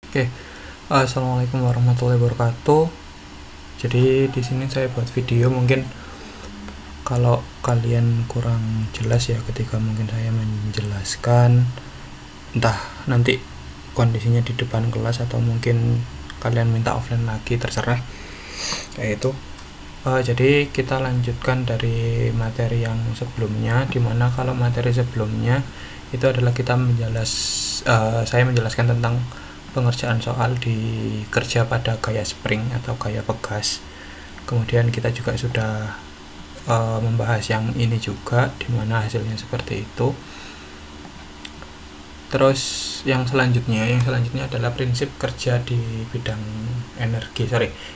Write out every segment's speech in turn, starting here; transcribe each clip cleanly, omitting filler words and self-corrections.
Oke, assalamualaikum warahmatullahi wabarakatuh. Jadi di sini saya buat video, mungkin kalau kalian kurang jelas ya ketika mungkin saya menjelaskan, entah nanti kondisinya di depan kelas atau mungkin kalian minta offline lagi, terserah. Kayak itu. Jadi kita lanjutkan dari materi yang sebelumnya, dimana kalau materi sebelumnya itu adalah saya menjelaskan tentang pengerjaan soal di kerja pada gaya spring atau gaya pegas. Kemudian kita juga sudah membahas yang ini juga, dimana hasilnya seperti itu. Terus yang selanjutnya adalah prinsip kerja di bidang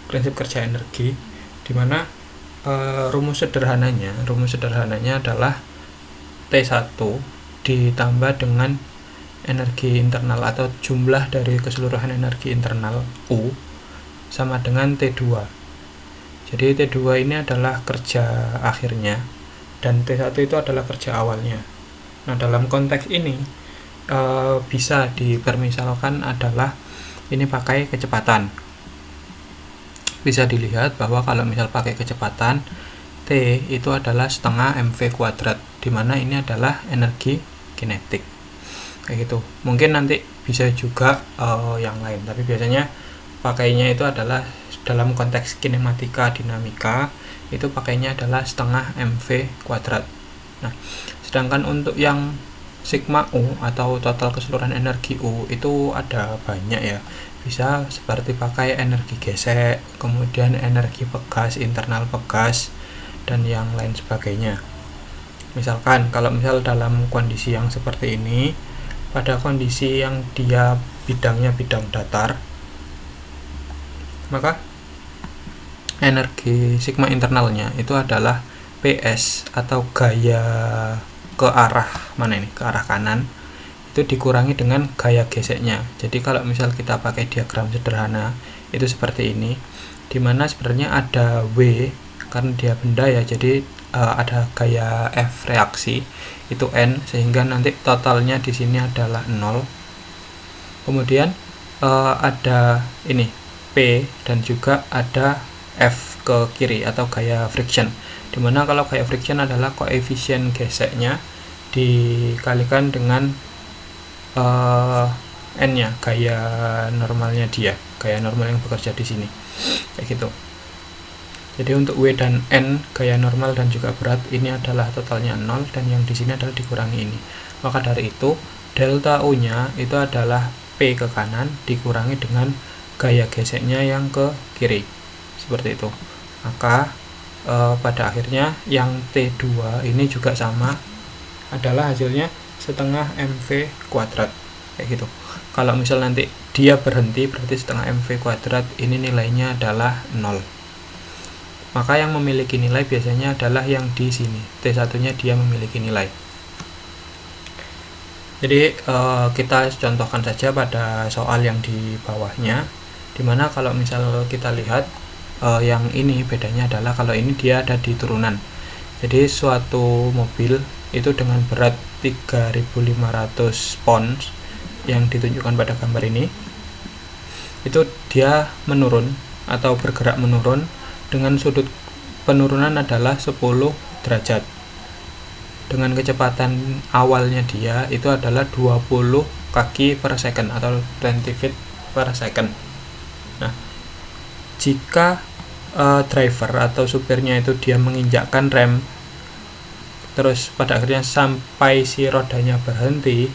prinsip kerja energi, dimana rumus sederhananya adalah T1 ditambah dengan energi internal atau jumlah dari keseluruhan energi internal U sama dengan T2. Jadi T2 ini adalah kerja akhirnya dan T1 itu adalah kerja awalnya. Nah, dalam konteks ini bisa dipermisalkan adalah ini pakai kecepatan. Bisa dilihat bahwa kalau misal pakai kecepatan, T itu adalah setengah mv kuadrat, dimana ini adalah energi kinetik. Kayak gitu. Mungkin nanti bisa juga yang lain, tapi biasanya pakainya itu adalah dalam konteks kinematika dinamika, itu pakainya adalah setengah mv kuadrat. Nah, sedangkan untuk yang sigma U atau total keseluruhan energi U itu ada banyak ya. Bisa seperti pakai energi gesek, kemudian energi pegas, internal pegas, dan yang lain sebagainya. Misalkan kalau misal dalam kondisi yang seperti ini, pada kondisi yang dia bidangnya bidang datar, maka energi sigma internalnya itu adalah PS atau gaya ke arah mana ini? Ke arah kanan, itu dikurangi dengan gaya geseknya. Jadi kalau misal kita pakai diagram sederhana itu seperti ini, dimana sebenarnya ada W karena dia benda ya, jadi ada gaya F reaksi itu N, sehingga nanti totalnya di sini adalah 0. Kemudian ada ini P dan juga ada F ke kiri atau gaya friction, dimana kalau gaya friction adalah koefisien geseknya dikalikan dengan N-nya, gaya normalnya dia, gaya normal yang bekerja di sini, kayak gitu. Jadi untuk W dan N, gaya normal dan juga berat, ini adalah totalnya 0, dan yang di sini adalah dikurangi ini. Maka dari itu delta U-nya itu adalah P ke kanan dikurangi dengan gaya geseknya yang ke kiri, seperti itu. Maka pada akhirnya yang T2 ini juga sama, adalah hasilnya setengah mv kuadrat, kayak gitu. Kalau misal nanti dia berhenti, berarti setengah mv kuadrat ini nilainya adalah 0. Maka yang memiliki nilai biasanya adalah yang di sini, T1 nya dia memiliki nilai. Jadi kita contohkan saja pada soal yang di bawahnya, dimana kalau misal kita lihat yang ini bedanya adalah kalau ini dia ada di turunan. Jadi suatu mobil itu dengan berat 3.500 pounds yang ditunjukkan pada gambar ini, itu dia menurun atau bergerak menurun dengan sudut penurunan adalah 10 derajat. Dengan kecepatan awalnya dia itu adalah 20 kaki per second atau 20 feet per second. Nah, jika driver atau supirnya itu dia menginjakkan rem, terus pada akhirnya sampai si rodanya berhenti,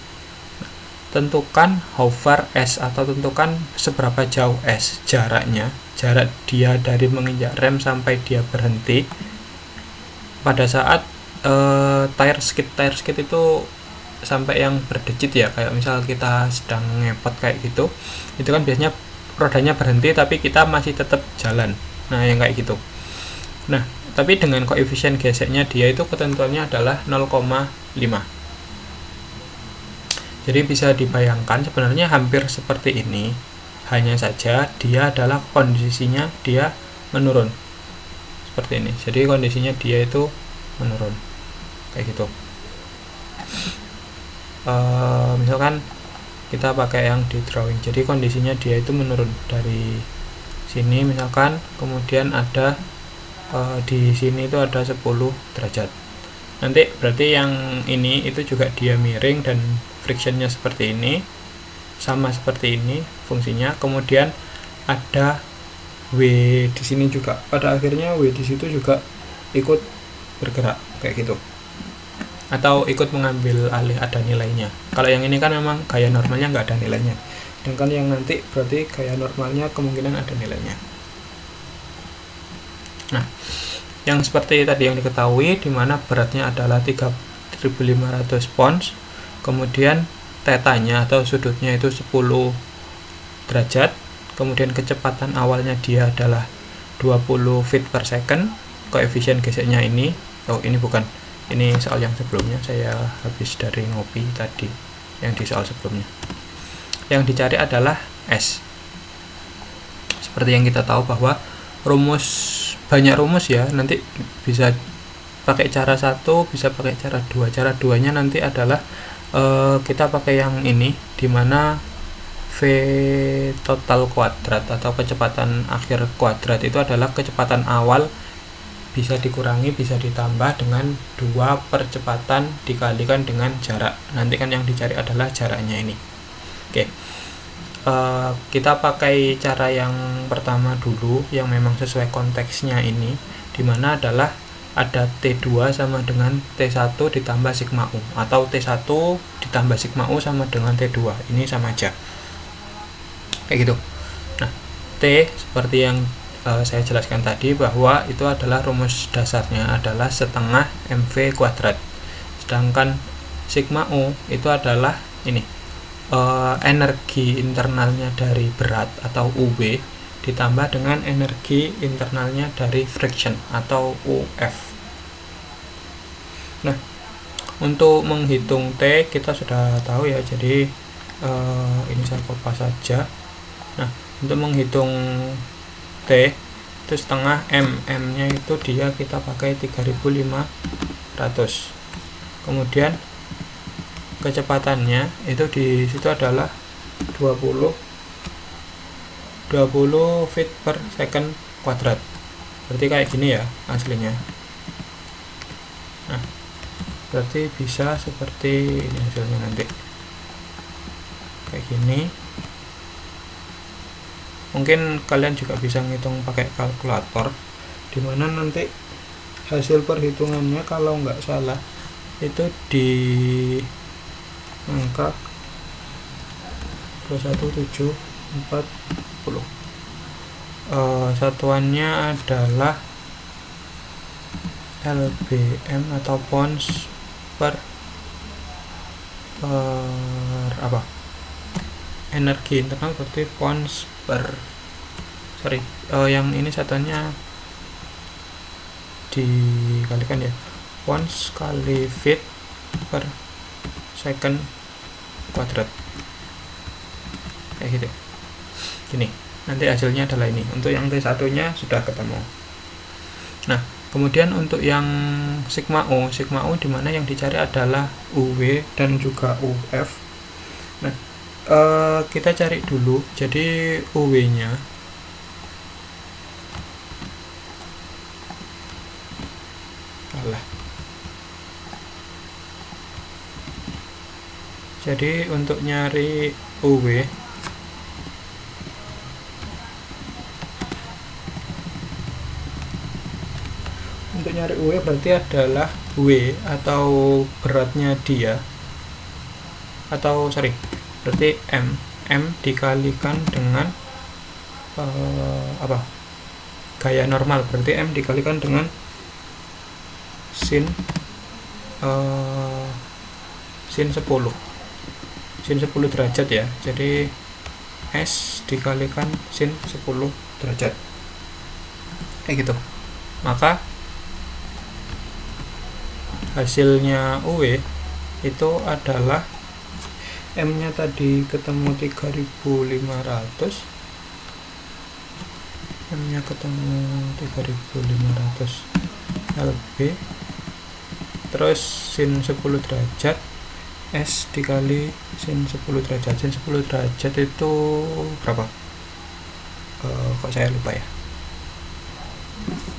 tentukan how far S atau tentukan seberapa jauh S jarak dia dari menginjak rem sampai dia berhenti. Pada saat tire skid itu sampai yang berdecit ya, kayak misal kita sedang ngepot kayak gitu, itu kan biasanya rodanya berhenti tapi kita masih tetap jalan. Nah, yang kayak gitu. Nah, tapi dengan koefisien geseknya dia itu ketentuannya adalah 0,5. Jadi bisa dibayangkan sebenarnya hampir seperti ini, hanya saja dia adalah kondisinya dia menurun seperti ini. Jadi kondisinya dia itu menurun kayak gitu. Misalkan kita pakai yang di drawing. Jadi kondisinya dia itu menurun dari sini misalkan, kemudian ada di sini itu ada 10 derajat. Nanti berarti yang ini itu juga dia miring dan frictionnya seperti ini, sama seperti ini fungsinya. Kemudian ada W di sini juga. Pada akhirnya W di situ juga ikut bergerak kayak gitu, atau ikut mengambil alih, ada nilainya. Kalau yang ini kan memang gaya normalnya nggak ada nilainya, sedangkan yang nanti berarti gaya normalnya kemungkinan ada nilainya. Nah, yang seperti tadi yang diketahui, dimana beratnya adalah 3500 pounds, kemudian tetanya atau sudutnya itu 10 derajat, kemudian kecepatan awalnya dia adalah 20 feet per second, koefisien geseknya ini, ini bukan, ini soal yang sebelumnya, saya habis dari ngopi tadi yang di soal sebelumnya. Yang dicari adalah S. Seperti yang kita tahu bahwa banyak rumus ya, nanti bisa pakai cara 1, bisa pakai cara 2. Cara 2-nya nanti adalah kita pakai yang ini, dimana V total kuadrat atau kecepatan akhir kuadrat itu adalah kecepatan awal bisa dikurangi, bisa ditambah dengan 2 percepatan dikalikan dengan jarak. Nanti kan yang dicari adalah jaraknya ini. Oke. Kita pakai cara yang pertama dulu, yang memang sesuai konteksnya ini, dimana adalah ada T2 sama dengan T1 ditambah sigma U, atau T1 ditambah sigma U sama dengan T2, ini sama aja kayak gitu. Nah, T seperti yang saya jelaskan tadi, bahwa itu adalah rumus dasarnya adalah setengah mv kuadrat, sedangkan sigma U itu adalah ini, energi internalnya dari berat atau UB ditambah dengan energi internalnya dari friction atau UF. Nah, untuk menghitung T kita sudah tahu ya, jadi ini saya kopas saja. Nah, untuk menghitung T itu setengah M nya itu dia kita pakai 3500, kemudian kecepatannya itu di situ adalah 20 feet per second kuadrat. Berarti kayak gini ya aslinya. Nah, berarti bisa seperti ini hasilnya nanti. Kayak gini. Mungkin kalian juga bisa ngitung pakai kalkulator, dimana nanti hasil perhitungannya kalau nggak salah itu di angka 21740. Satuannya adalah lbm atau pounds per energi internal, berarti pounds per yang ini satuannya dikalikan ya, pounds kali feet per second kuadrat kayak gitu. Gini, nanti hasilnya adalah ini. Untuk yang T1 nya sudah ketemu. Nah, kemudian untuk yang sigma U dimana yang dicari adalah UW dan juga UF. Nah, kita cari dulu, jadi UW nya jadi untuk nyari UW berarti adalah W atau beratnya dia, atau berarti M dikalikan dengan gaya normal, berarti M dikalikan dengan sin 10 derajat ya, jadi S dikalikan sin 10 derajat kayak gitu. Maka hasilnya UW itu adalah M nya tadi ketemu 3500, M nya ketemu 3500 LB, terus sin 10 derajat S dikali sin 10 derajat. Sin 10 derajat itu berapa? Kok saya lupa ya.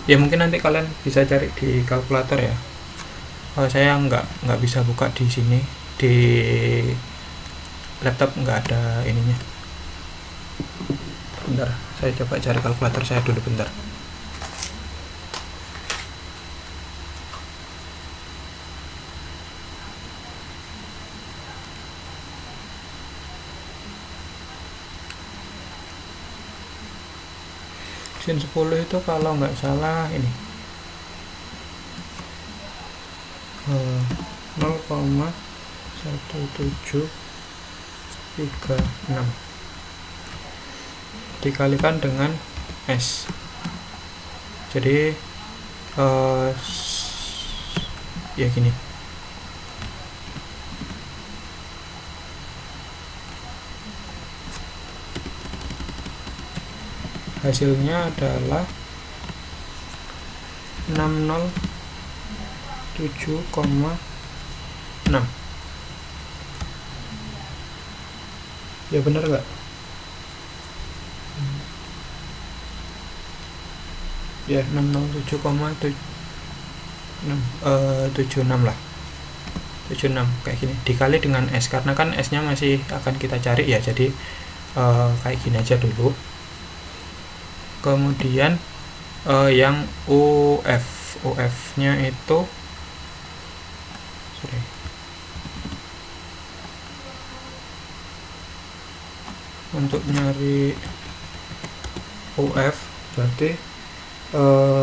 Ya mungkin nanti kalian bisa cari di kalkulator ya. Saya nggak bisa buka di sini, di laptop nggak ada ininya. Bentar, saya coba cari kalkulator saya dulu bentar. Sin 10 itu kalau nggak salah ini 0,1736 dikalikan dengan S. Jadi ya gini, hasilnya adalah 607,6. Ya benar nggak? Ya 607,76 lah, 76 kayak gini dikali dengan S, karena kan S nya masih akan kita cari ya, jadi kayak gini aja dulu. Kemudian yang UF nya itu untuk nyari UF berarti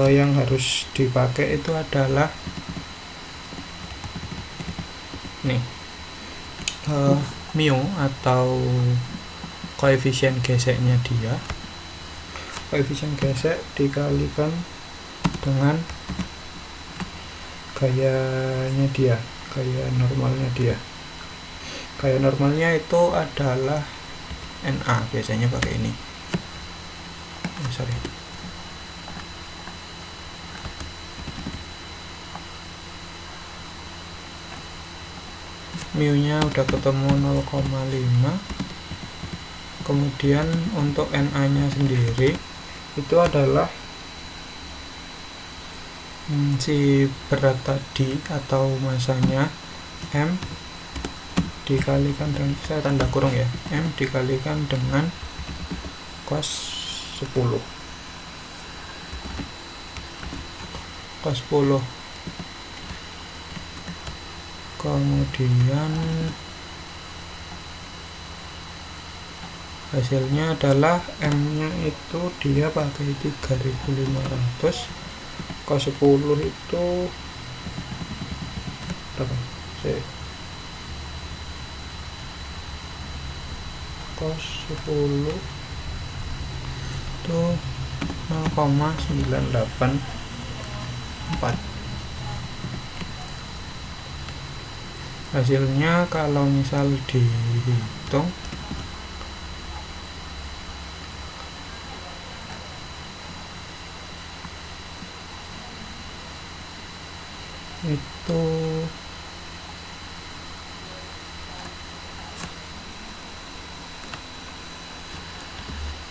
yang harus dipakai itu adalah nih mu atau koefisien geseknya dia. Koefisien gesek dikalikan dengan gayanya dia, gaya normalnya dia. Gaya normalnya itu adalah NA, biasanya pakai ini. Sorry. Mu nya udah ketemu 0,5. Kemudian untuk NA nya sendiri itu adalah si berat tadi atau masanya M dikalikan dengan, saya tanda kurung ya, M dikalikan dengan cos 10. Cos 10. Kemudian hasilnya adalah M nya itu dia pakai 3500, cos 10 itu berapa? Cos 10 itu 0,984. Hasilnya kalau misal dihitung itu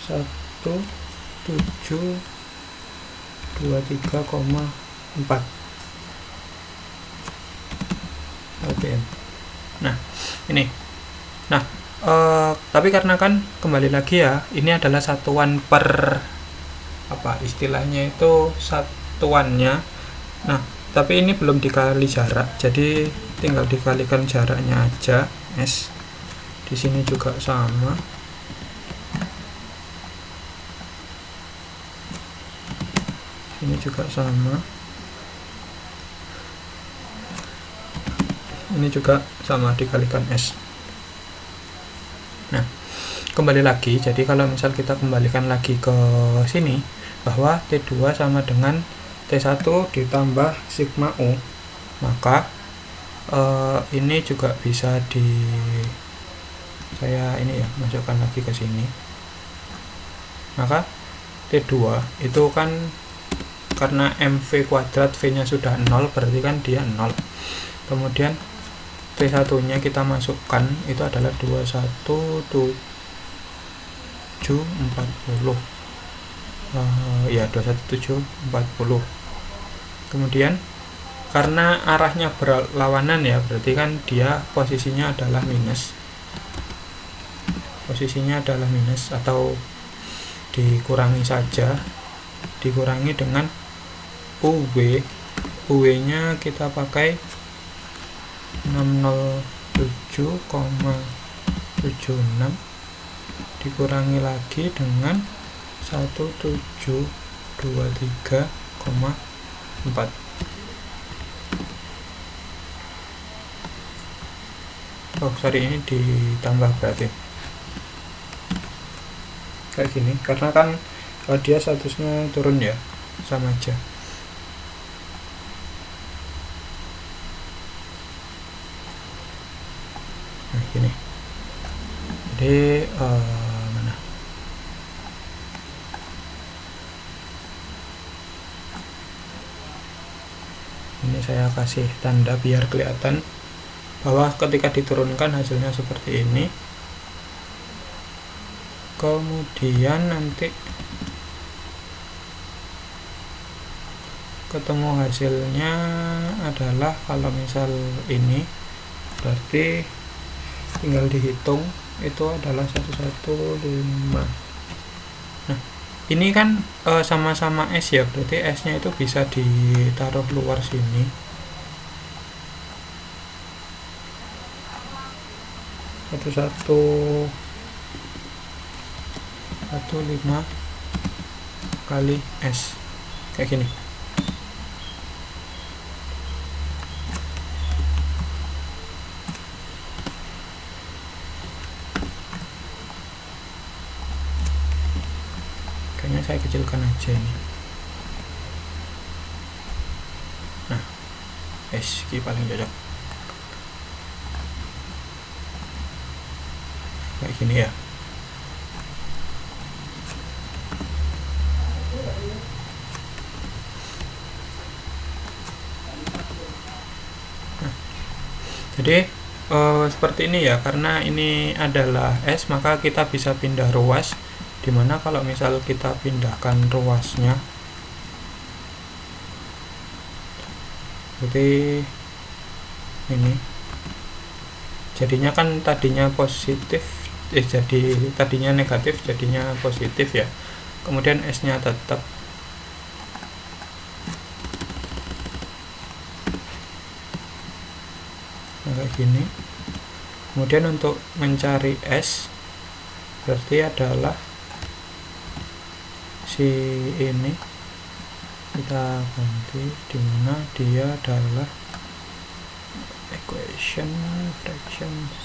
satu 723,4 LPM. Nah ini, tapi karena kan kembali lagi ya, ini adalah satuan per apa istilahnya itu satuannya. Nah tapi ini belum dikali jarak, jadi tinggal dikalikan jaraknya aja. S di sini juga sama. Ini juga sama. Ini juga sama, dikalikan S. Nah, kembali lagi, jadi kalau misal kita kembalikan lagi ke sini, bahwa T2 sama dengan T1 ditambah sigma U, maka ini juga bisa saya ini ya, masukkan lagi ke sini. Maka T2 itu kan karena MV kuadrat V nya sudah 0, berarti kan dia 0. Kemudian T1 nya kita masukkan itu adalah 21740. Ya 21740. Kemudian karena arahnya berlawanan ya, berarti kan dia posisinya adalah minus. Posisinya adalah minus atau dikurangi saja, dikurangi dengan UW. UW nya kita pakai 607,76 dikurangi lagi dengan 1723,4. Oh sorry, ini ditambah berarti kayak gini, karena kan dia statusnya turun ya, sama aja. Nah gini, jadi mana ini saya kasih tanda biar kelihatan bahwa ketika diturunkan hasilnya seperti ini. Kemudian nanti ketemu hasilnya adalah kalau misal ini, berarti tinggal dihitung itu adalah 115. Nah ini kan sama-sama S ya, berarti S nya itu bisa ditaruh luar sini. Satu 5 kali S kayak gini. Kayaknya saya kecilkan aja ini. Nah S paling cocok kayak gini ya. Jadi seperti ini ya, karena ini adalah S maka kita bisa pindah ruas, dimana kalau misal kita pindahkan ruasnya seperti ini, jadinya kan tadinya positif, jadi tadinya negatif jadinya positif ya, kemudian S nya tetap. Kayak gini. Kemudian untuk mencari S berarti adalah si ini kita ganti, dimana dia adalah equation fractions.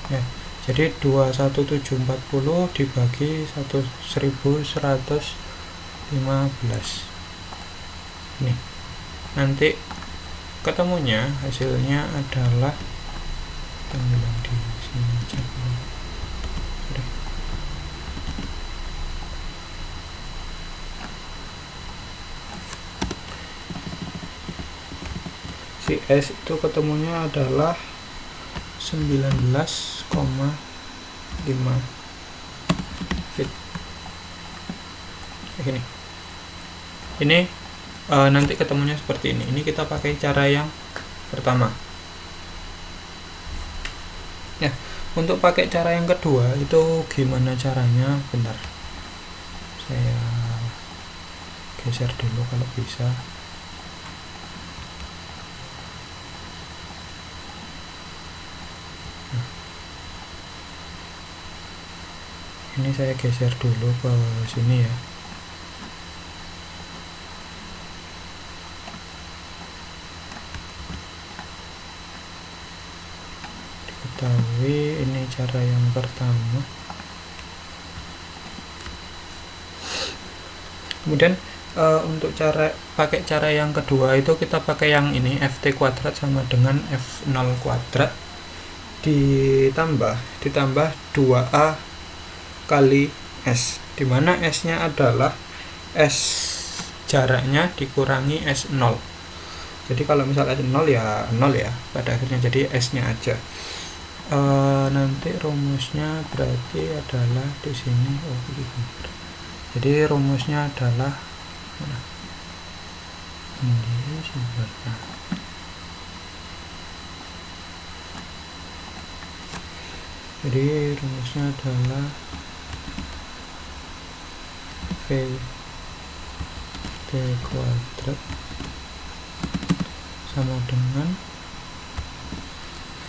Ya, jadi 21740 dibagi 1115. Nih, nanti ketemunya hasilnya adalah, kita bilang di sini aja. Si S itu ketemunya adalah 19,5 feet. Ini nanti ketemunya seperti ini. Ini kita pakai cara yang pertama. Ya, untuk pakai cara yang kedua itu gimana caranya? Bentar, saya geser dulu kalau bisa. Ini saya geser dulu ke sini ya. Diketahui ini cara yang pertama. Kemudian untuk pakai cara yang kedua itu kita pakai yang ini, ft kuadrat sama dengan f0 kuadrat ditambah 2A kali S, dimana S nya adalah S jaraknya dikurangi S0. Jadi kalau misal S0 ya 0 ya pada akhirnya, jadi S nya aja. Nanti rumusnya berarti adalah di sini. Jadi rumusnya adalah mana? Ini sumbernya. Jadi rumusnya adalah VT kuadrat sama dengan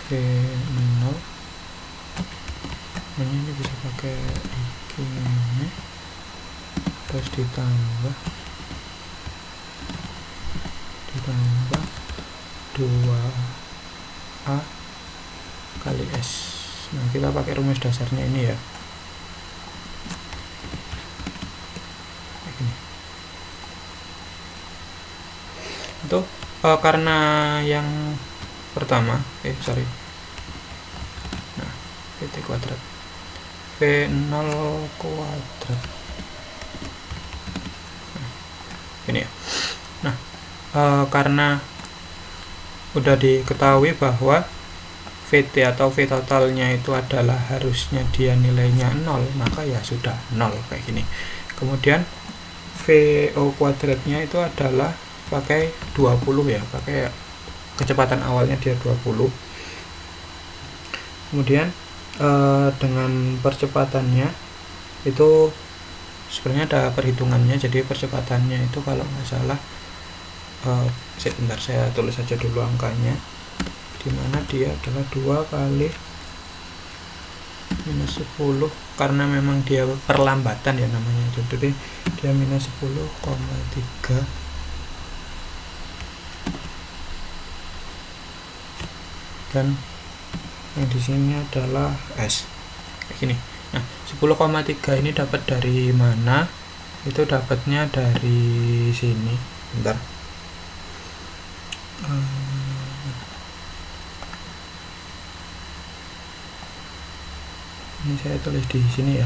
V0. Ini bisa pakai ini, terus ditambah 2A kali S. Nah, kita pakai rumus dasarnya ini ya. Ini. Itu karena yang pertama, nah, VT kuadrat, V0 kuadrat. Nah, ini ya. Nah, karena udah diketahui bahwa VT atau V totalnya itu adalah harusnya dia nilainya 0, maka ya sudah 0 kayak gini. Kemudian VO kuadratnya itu adalah pakai 20 ya, pakai kecepatan awalnya dia 20. Kemudian dengan percepatannya itu sebenarnya ada perhitungannya. Jadi percepatannya itu kalau nggak salah, sebentar saya tulis aja dulu angkanya, dimana dia adalah 2 kali minus 10, karena memang dia perlambatan ya namanya, jadi dia minus 10,3 dan yang di sini adalah S kayak gini. Nah, 10,3 ini dapat dari mana? Itu dapatnya dari sini. Bentar. Ini saya tulis di sini ya.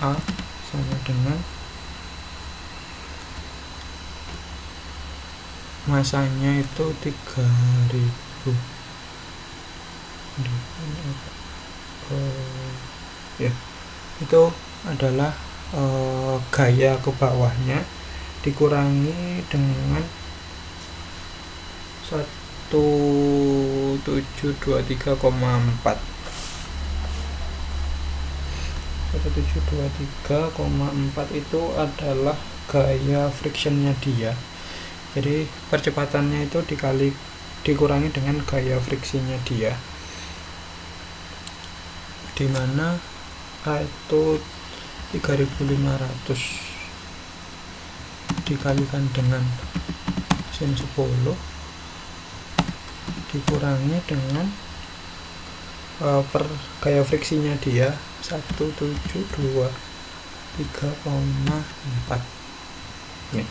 A sama dengan masanya itu 3000. Ya, itu adalah gaya ke bawahnya dikurangi dengan 1723,4. 1723,4 itu adalah gaya frictionnya dia. Jadi percepatannya itu dikurangi dengan gaya friksinya dia, dimana A itu 3500 dikalikan dengan sin 10 dikurangi dengan per gaya friksinya dia 1723,4. Nih.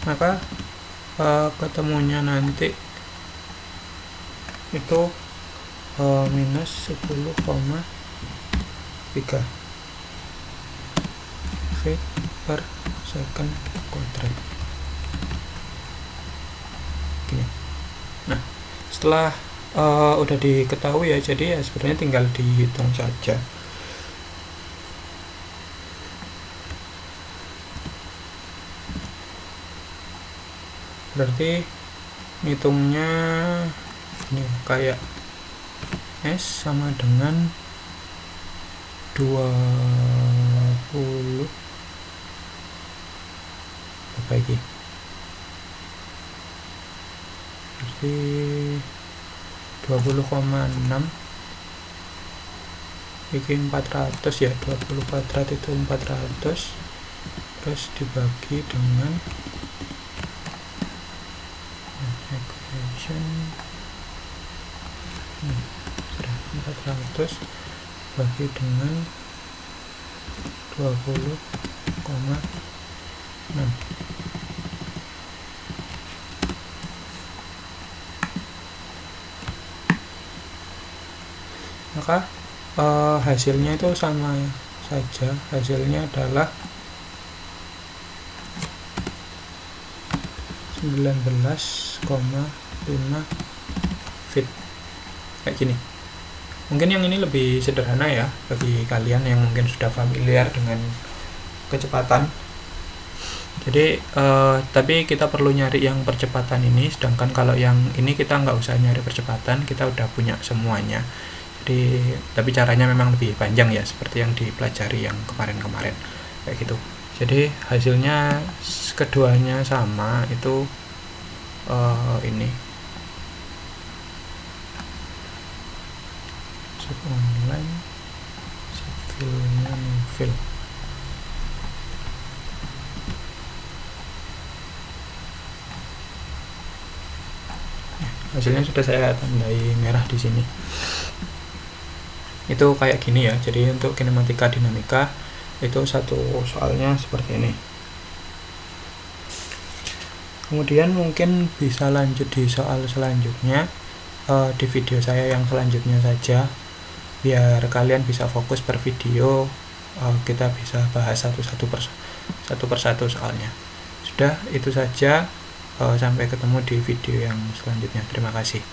Maka ketemunya nanti itu minus 10,3 feet per second kuadrat. Gini. Nah, setelah udah diketahui ya, jadi ya sebenarnya tinggal dihitung saja. Berarti ngitungnya ini kayak S sama dengan 20 apa ini? Berarti 20,6 bikin 400 ya, 20 kuadrat itu 400, terus dibagi dengan equation 400 bagi dengan 20,6. maka hasilnya itu sama saja, hasilnya adalah 19,5 feet kayak gini. Mungkin yang ini lebih sederhana ya bagi kalian yang mungkin sudah familiar dengan kecepatan. Jadi tapi kita perlu nyari yang percepatan ini, sedangkan kalau yang ini kita nggak usah nyari percepatan, kita udah punya semuanya. Jadi tapi caranya memang lebih panjang ya, seperti yang dipelajari yang kemarin-kemarin kayak gitu. Jadi hasilnya keduanya sama, itu ini sub online, filenya fil. Hasilnya sudah saya tandai merah di sini. Itu kayak gini ya. Jadi untuk kinematika dinamika itu satu soalnya seperti ini. Kemudian mungkin bisa lanjut di soal selanjutnya, di video saya yang selanjutnya saja, biar kalian bisa fokus per video. Kita bisa bahas satu persatu soalnya. Sudah, itu saja. Sampai ketemu di video yang selanjutnya. Terima kasih.